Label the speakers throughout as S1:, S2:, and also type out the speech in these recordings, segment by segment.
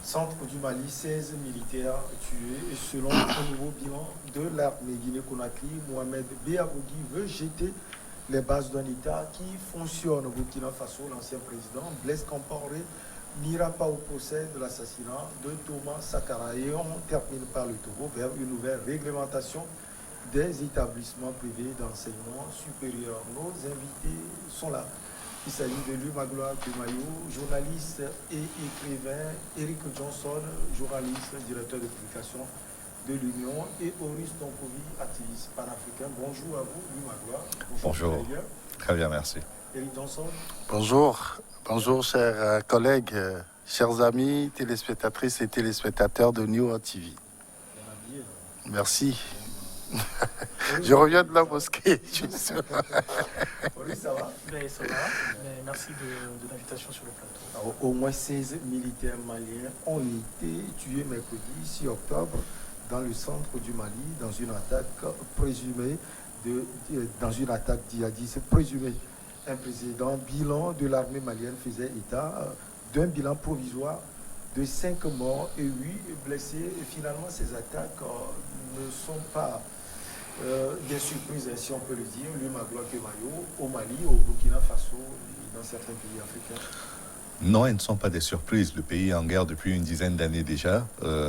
S1: Centre du Mali, 16 militaires tués. Et selon un nouveau bilan de l'armée Guinée-Conakry, Mohamed Béabougui veut jeter les bases d'un État qui fonctionne au Burkina Faso. L'ancien président Blaise Compaoré n'ira pas au procès de l'assassinat de Thomas Sankara. Et on termine par le Togo vers une nouvelle réglementation des établissements privés d'enseignement supérieur. Nos invités sont là. Il s'agit de Lumagloire Kemayo, journaliste et écrivain, Eric Johnson, journaliste, directeur de publication de l'Union, et Oris Tonkovi, activiste panafricain. Bonjour à vous, Lumagloire.
S2: Bonjour. Très bien, merci.
S1: Eric Johnson.
S3: Bonjour chers collègues, chers amis, téléspectatrices et téléspectateurs de New TV. Merci. Je reviens de la mosquée.
S1: Oui, ça va.
S4: Ça va. Mais merci de l'invitation sur le plateau.
S1: Alors, au moins 16 militaires maliens ont été tués mercredi 6 octobre dans le centre du Mali dans une attaque présumée djihadiste présumée. Un précédent bilan de l'armée malienne faisait état d'un bilan provisoire de 5 morts et 8 blessés. Et finalement, ces attaques ne sont pas des surprises, si on peut le dire, Lumagloire Kemayo, au Mali, au Burkina Faso et dans certains pays africains.
S2: Non, elles ne sont pas des surprises. Le pays est en guerre depuis une dizaine d'années déjà.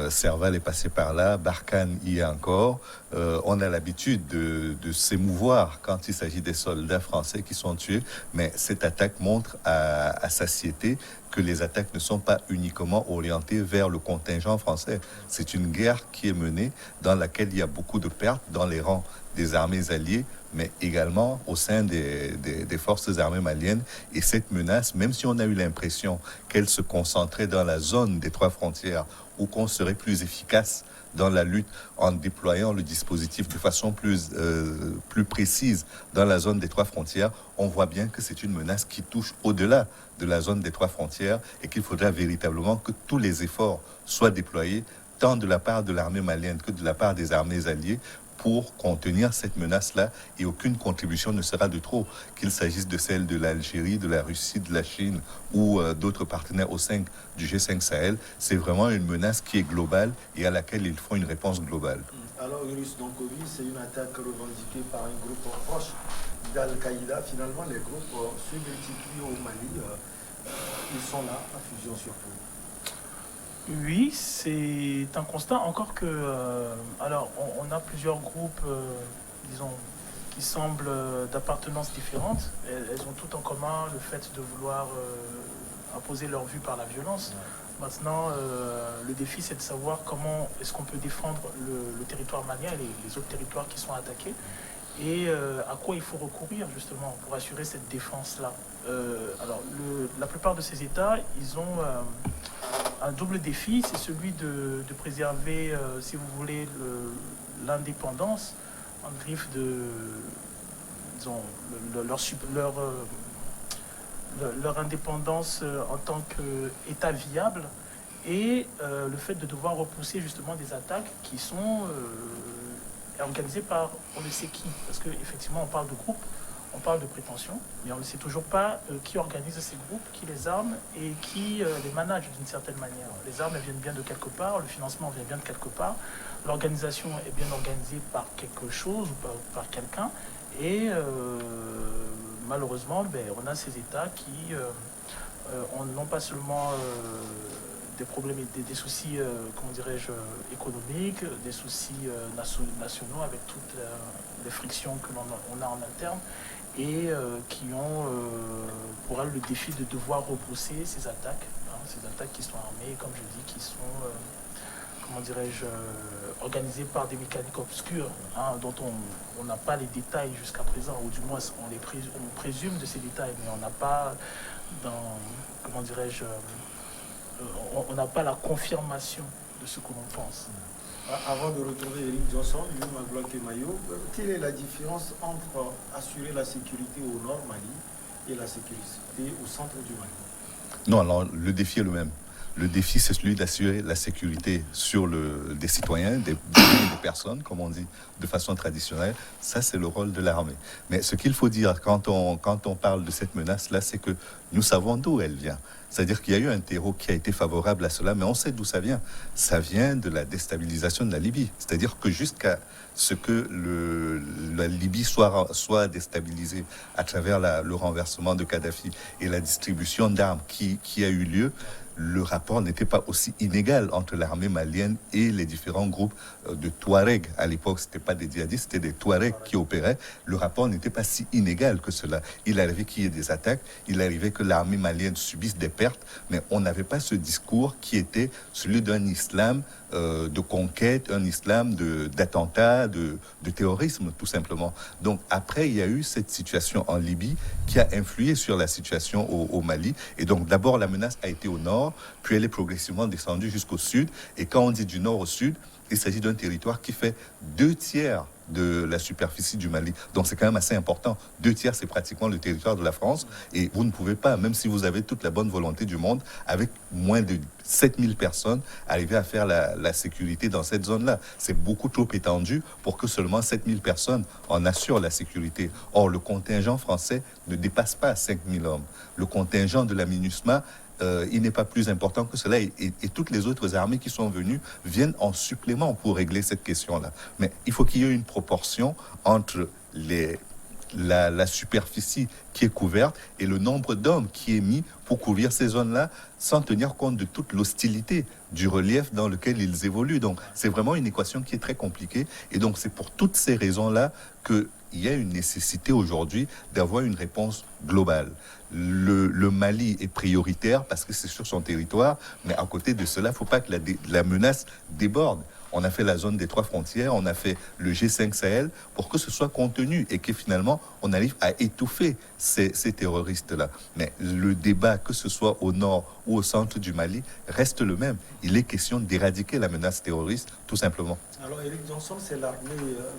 S2: Serval est passé par là, Barkhane y est encore. On a l'habitude de s'émouvoir quand il s'agit des soldats français qui sont tués, mais cette attaque montre à satiété que les attaques ne sont pas uniquement orientées vers le contingent français. C'est une guerre qui est menée dans laquelle il y a beaucoup de pertes dans les rangs des armées alliées, mais également au sein des forces armées maliennes. Et cette menace, même si on a eu l'impression qu'elle se concentrait dans la zone des 3 frontières, ou qu'on serait plus efficace dans la lutte en déployant le dispositif de façon plus précise dans la zone des 3 frontières, on voit bien que c'est une menace qui touche au-delà de la zone des 3 frontières et qu'il faudra véritablement que tous les efforts soient déployés, tant de la part de l'armée malienne que de la part des armées alliées, pour contenir cette menace-là, et aucune contribution ne sera de trop, qu'il s'agisse de celle de l'Algérie, de la Russie, de la Chine ou d'autres partenaires au sein du G5 Sahel. C'est vraiment une menace qui est globale et à laquelle il faut une réponse globale.
S1: Alors, Yunus Donkovi, c'est une attaque revendiquée par un groupe proche d'Al-Qaïda. Finalement, les groupes se multiplient au Mali. Ils sont là, à fusion surtout.
S4: Oui, c'est un constat, encore que... alors, on a plusieurs groupes, disons, qui semblent d'appartenance différentes. Elles ont toutes en commun le fait de vouloir imposer leur vue par la violence. Maintenant, le défi, c'est de savoir comment est-ce qu'on peut défendre le territoire malien et les autres territoires qui sont attaqués, et à quoi il faut recourir, justement, pour assurer cette défense-là. Alors, la plupart de ces États, ils ont... un double défi, c'est celui de préserver, si vous voulez, l'indépendance en griffe de, disons, leur indépendance en tant qu'État viable, et le fait de devoir repousser justement des attaques qui sont organisées par on ne sait qui. Parce qu'effectivement, on parle de groupe, on parle de prétention, mais on ne sait toujours pas qui organise ces groupes, qui les arme et qui les manage d'une certaine manière. Les armes, elles viennent bien de quelque part, le financement vient bien de quelque part, l'organisation est bien organisée par quelque chose ou par quelqu'un, et malheureusement, on a ces États qui n'ont pas seulement des problèmes, des soucis, comment dirais-je, économiques, des soucis nationaux avec toutes les frictions que l'on a en interne, et qui ont pour elles le défi de devoir repousser ces attaques qui sont armées, comme je dis, qui sont, comment dirais-je, organisées par des mécaniques obscures, dont on n'a pas les détails jusqu'à présent, ou du moins on présume de ces détails, mais on n'a pas, comment dirais-je, on n'a pas la confirmation de ce que l'on pense.
S1: Avant de retrouver Eric Johnson, Lumagloire Kemayo, quelle est la différence entre assurer la sécurité au nord Mali et la sécurité au centre du Mali?
S2: Non, alors le défi est le même. Le défi, c'est celui d'assurer la sécurité des citoyens, des personnes, comme on dit de façon traditionnelle. Ça, c'est le rôle de l'armée. Mais ce qu'il faut dire quand on parle de cette menace-là, c'est que nous savons d'où elle vient. C'est-à-dire qu'il y a eu un terreau qui a été favorable à cela, mais on sait d'où ça vient. Ça vient de la déstabilisation de la Libye. C'est-à-dire que jusqu'à ce que la Libye soit déstabilisée à travers le renversement de Kadhafi et la distribution d'armes qui a eu lieu, le rapport n'était pas aussi inégal entre l'armée malienne et les différents groupes de Touaregs. À l'époque, ce n'était pas des djihadistes, c'était des Touaregs qui opéraient. Le rapport n'était pas si inégal que cela. Il arrivait qu'il y ait des attaques, il arrivait que l'armée malienne subisse des pertes, mais on n'avait pas ce discours qui était celui d'un islam de conquête, un islam d'attentat, de terrorisme, tout simplement. Donc après, il y a eu cette situation en Libye qui a influé sur la situation au Mali. Et donc d'abord, la menace a été au nord, puis elle est progressivement descendue jusqu'au sud. Et quand on dit du nord au sud, il s'agit d'un territoire qui fait 2/3 de la superficie du Mali. Donc c'est quand même assez important. 2/3, c'est pratiquement le territoire de la France. Et vous ne pouvez pas, même si vous avez toute la bonne volonté du monde, avec moins de 7000 personnes, arriver à faire la sécurité dans cette zone-là. C'est beaucoup trop étendu pour que seulement 7000 personnes en assurent la sécurité. Or, le contingent français ne dépasse pas 5000 hommes. Le contingent de la MINUSMA, il n'est pas plus important que cela et toutes les autres armées qui sont venues viennent en supplément pour régler cette question-là. Mais il faut qu'il y ait une proportion entre la superficie qui est couverte et le nombre d'hommes qui est mis pour couvrir ces zones-là sans tenir compte de toute l'hostilité du relief dans lequel ils évoluent. Donc c'est vraiment une équation qui est très compliquée et donc c'est pour toutes ces raisons-là qu'il y a une nécessité aujourd'hui d'avoir une réponse globale. Le Mali est prioritaire parce que c'est sur son territoire, mais à côté de cela, il ne faut pas que la menace déborde. On a fait la zone des 3 frontières, on a fait le G5 Sahel pour que ce soit contenu et que finalement on arrive à étouffer ces terroristes-là. Mais le débat, que ce soit au nord ou au centre du Mali, reste le même. Il est question d'éradiquer la menace terroriste, tout simplement.
S1: Alors, Eric Johnson, c'est l'armée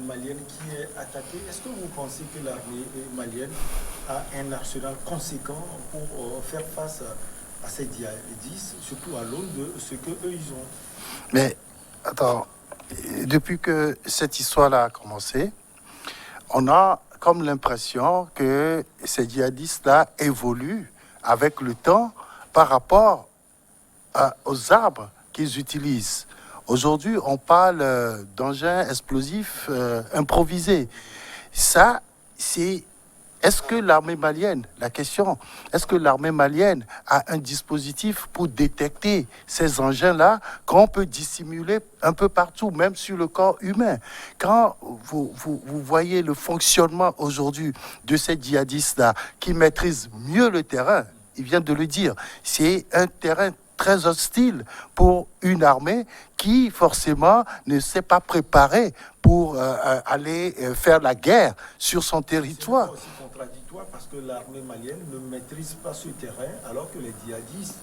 S1: malienne qui est attaquée. Est-ce que vous pensez que l'armée malienne a un arsenal conséquent pour faire face à ces djihadistes, surtout à l'aune de ce qu'eux, ils ont?
S3: Mais, attends, depuis que cette histoire-là a commencé, on a comme l'impression que ces djihadistes-là évoluent avec le temps par rapport aux armes qu'ils utilisent. Aujourd'hui, on parle d'engins explosifs improvisés. Ça, c'est... Est-ce que l'armée malienne, la question, est-ce que l'armée malienne a un dispositif pour détecter ces engins-là qu'on peut dissimuler un peu partout, même sur le corps humain? Quand vous voyez le fonctionnement aujourd'hui de ces djihadistes-là qui maîtrisent mieux le terrain, il vient de le dire, c'est un terrain très hostile pour une armée qui, forcément, ne s'est pas préparée pour aller faire la guerre sur son territoire.
S1: C'est aussi contradictoire parce que l'armée malienne ne maîtrise pas ce terrain alors que les djihadistes...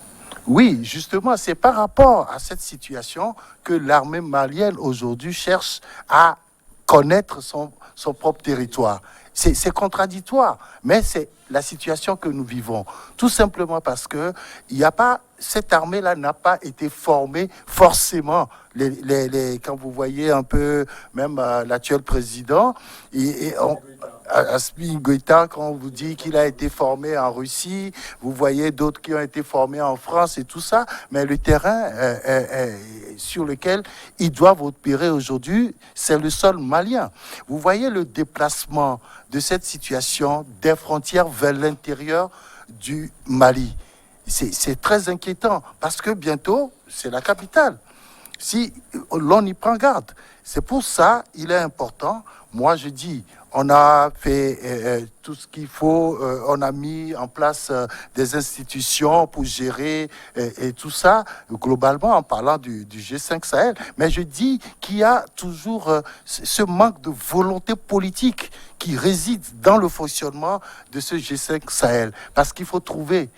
S3: Oui, justement, c'est par rapport à cette situation que l'armée malienne aujourd'hui cherche à connaître son propre territoire. C'est contradictoire, mais c'est la situation que nous vivons. Tout simplement parce que cette armée-là n'a pas été formée forcément. Quand vous voyez un peu, même l'actuel président, Assimi Goïta, quand on vous dit qu'il a été formé en Russie, vous voyez d'autres qui ont été formés en France et tout ça, mais le terrain sur lequel ils doivent opérer aujourd'hui, c'est le sol malien. Vous voyez le déplacement de cette situation des frontières vers l'intérieur du Mali. C'est très inquiétant parce que bientôt, c'est la capitale. Si l'on y prend garde, c'est pour ça il est important. Moi, je dis, on a fait tout ce qu'il faut, on a mis en place des institutions pour gérer et tout ça, globalement, en parlant du G5 Sahel. Mais je dis qu'il y a toujours ce manque de volonté politique qui réside dans le fonctionnement de ce G5 Sahel. Parce qu'il faut trouver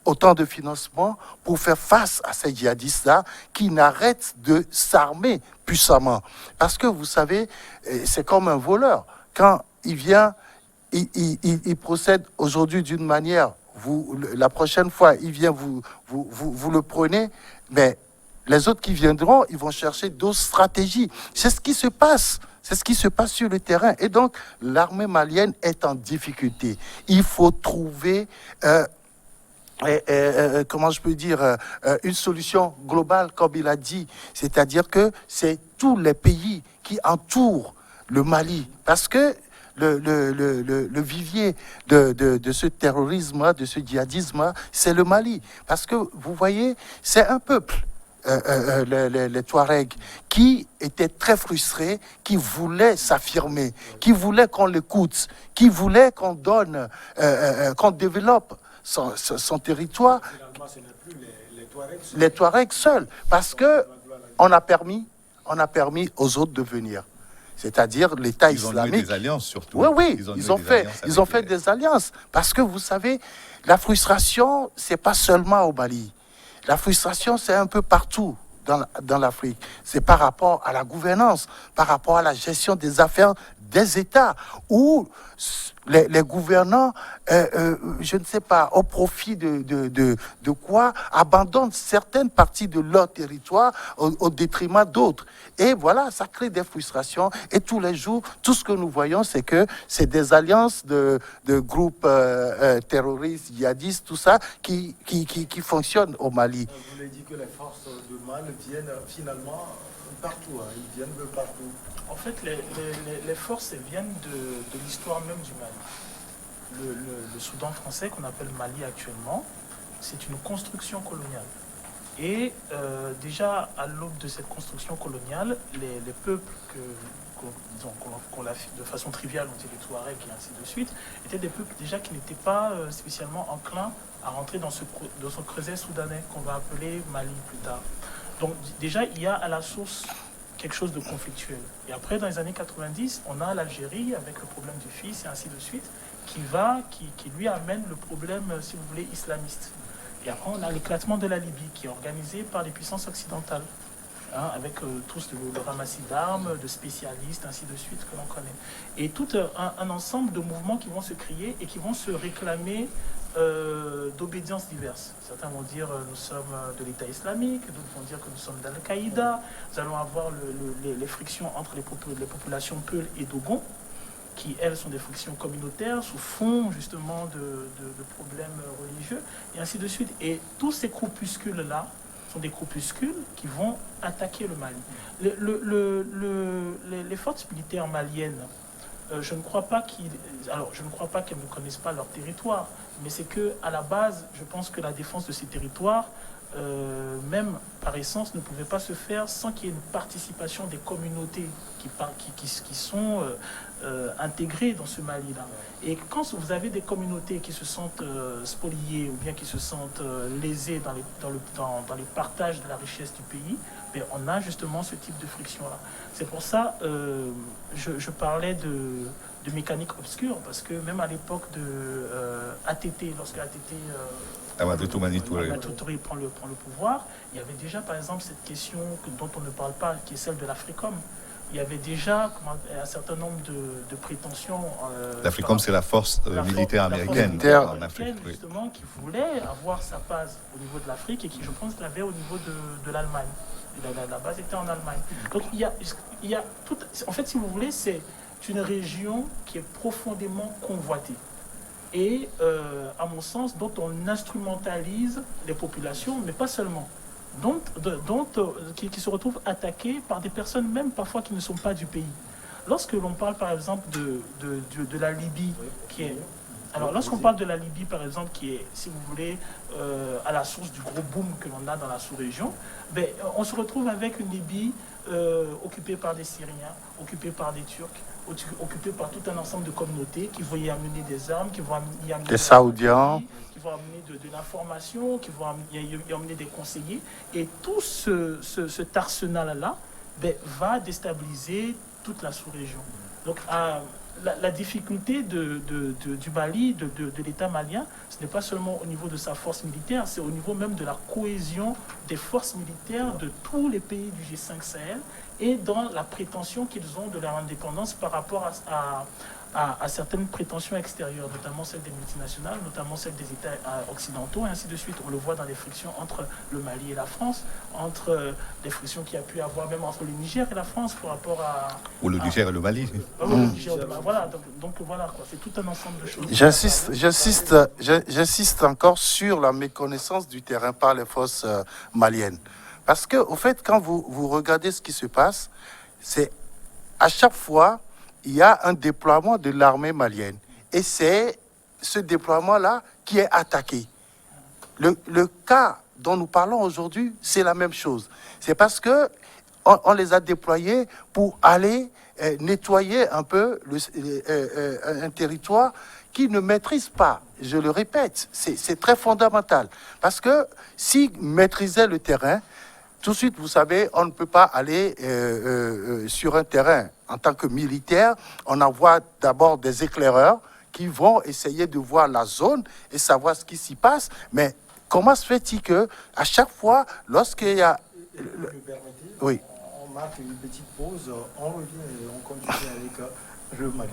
S3: autant de financement pour faire face à ces djihadistes-là qui n'arrêtent de s'armer puissamment. Parce que vous savez, c'est comme un voleur. Quand il vient, il procède aujourd'hui d'une manière, la prochaine fois, il vient, vous le prenez, mais les autres qui viendront, ils vont chercher d'autres stratégies. C'est ce qui se passe. C'est ce qui se passe sur le terrain. Et donc, l'armée malienne est en difficulté. Il faut trouver comment je peux dire, une solution globale, comme il a dit. C'est-à-dire que c'est tous les pays qui entourent le Mali. Parce que le vivier de ce terrorisme, de ce djihadisme, c'est le Mali. Parce que, vous voyez, c'est un peuple, les Touaregs, qui étaient très frustrés, qui voulaient s'affirmer, qui voulaient qu'on l'écoute, qui voulaient qu'on donne, qu'on développe son territoire.
S1: Finalement, ce n'est plus les Touaregs seuls.
S3: Les Touaregs seuls, parce que on a permis aux autres de venir. C'est-à-dire l'État
S2: Ils ont
S3: islamique.
S2: noué des alliances surtout.
S3: Oui, ils ont fait des alliances. Parce que vous savez, la frustration, c'est pas seulement au Mali. La frustration, c'est un peu partout dans l'Afrique. C'est par rapport à la gouvernance, par rapport à la gestion des affaires des États, où les gouvernants, je ne sais pas, au profit de quoi, abandonnent certaines parties de leur territoire au détriment d'autres. Et voilà, ça crée des frustrations. Et tous les jours, tout ce que nous voyons, c'est que c'est des alliances de groupes terroristes, djihadistes, tout ça, qui fonctionnent au Mali.
S1: Vous l'avez dit que les forces de Mal viennent finalement partout. Ils viennent de partout.
S4: En fait, les forces viennent de l'histoire même du Mali. Le Soudan français, qu'on appelle Mali actuellement, c'est une construction coloniale. Et déjà, à l'aube de cette construction coloniale, les peuples qu'on de façon triviale, on dit les Touaregs et ainsi de suite, étaient des peuples déjà qui n'étaient pas spécialement enclins à rentrer dans ce creuset soudanais qu'on va appeler Mali plus tard. Donc déjà, il y a à la source quelque chose de conflictuel. Et après, dans les années 90, on a l'Algérie avec le problème du fils et ainsi de suite, qui lui amène le problème, si vous voulez, islamiste. Et après, on a l'éclatement de la Libye, qui est organisé par les puissances occidentales, avec tous le ramassis d'armes, de spécialistes, ainsi de suite, que l'on connaît. Et tout un ensemble de mouvements qui vont se créer et qui vont se réclamer d'obédiences diverses. Certains vont dire nous sommes de l'État islamique, d'autres vont dire que nous sommes d'Al-Qaïda. Nous allons avoir les frictions entre les populations Peul et Dogon, qui, elles, sont des frictions communautaires sous fond, justement, de problèmes religieux, et ainsi de suite. Et tous ces groupuscules-là sont des groupuscules qui vont attaquer le Mali. Les forces militaires maliennes, je ne crois pas qu'elles ne connaissent pas leur territoire, mais c'est que à la base, je pense que la défense de ces territoires, même par essence, ne pouvait pas se faire sans qu'il y ait une participation des communautés qui sont intégrées dans ce Mali-là. Et quand vous avez des communautés qui se sentent spoliées ou bien qui se sentent lésées dans les partages de la richesse du pays, ben, on a justement ce type de friction-là. C'est pour ça je parlais de mécanique obscure, parce que même à l'époque de ATT, lorsque ATT
S2: Amadou Toumani Touré
S4: prend le pouvoir, il y avait déjà par exemple cette question dont on ne parle pas, qui est celle de l'Africom. Il y avait déjà un certain nombre de prétentions.
S2: L'Africom, c'est la force militaire américaine en Afrique.
S4: Justement, qui voulait avoir sa base au niveau de l'Afrique et qui, je pense, l'avait au niveau de l'Allemagne. La base était en Allemagne. Donc il y a tout. En fait, si vous voulez, c'est une région qui est profondément convoitée. Et, à mon sens, dont on instrumentalise les populations, mais pas seulement. Qui se retrouvent attaqués par des personnes même parfois qui ne sont pas du pays. Lorsque l'on parle par exemple de la Libye, qui est... Alors lorsqu'on parle de la Libye par exemple, qui est, si vous voulez, à la source du gros boom que l'on a dans la sous-région, ben, on se retrouve avec une Libye occupée par des Syriens, occupée par des Turcs, occupée par tout un ensemble de communautés qui vont y amener des armes, qui vont y amener
S3: des Saoudiens,
S4: qui vont amener de l'information, qui vont y amener des conseillers. Et tout cet arsenal-là ben, va déstabiliser toute la sous-région. Donc la difficulté du Mali, de l'État malien, ce n'est pas seulement au niveau de sa force militaire, c'est au niveau même de la cohésion des forces militaires de tous les pays du G5 Sahel et dans la prétention qu'ils ont de leur indépendance par rapport à certaines prétentions extérieures, notamment celles des multinationales, notamment celles des États occidentaux, et ainsi de suite. On le voit dans les frictions entre le Mali et la France, entre les frictions qu'il y a pu avoir même entre le Niger et la France par rapport à...
S2: Ou le Niger et le Mali.
S4: Le Niger, voilà, donc voilà, quoi, c'est tout un ensemble de choses.
S3: J'insiste encore sur la méconnaissance du terrain par les forces maliennes. Parce que, au fait, quand vous regardez ce qui se passe, c'est à chaque fois, il y a un déploiement de l'armée malienne. Et c'est ce déploiement-là qui est attaqué. Le cas dont nous parlons aujourd'hui, c'est la même chose. C'est parce que on les a déployés pour aller nettoyer un peu un territoire qui ne maîtrise pas. Je le répète, c'est très fondamental. Parce que s'ils maîtrisaient le terrain, tout de suite, vous savez, on ne peut pas aller sur un terrain. En tant que militaire, on envoie d'abord des éclaireurs qui vont essayer de voir la zone et savoir ce qui s'y passe. Mais comment se fait-il que à chaque fois, lorsqu'il y a...
S1: Vous me permettez,
S3: Oui.
S1: on marque une petite pause, on revient et on continue avec le Mali.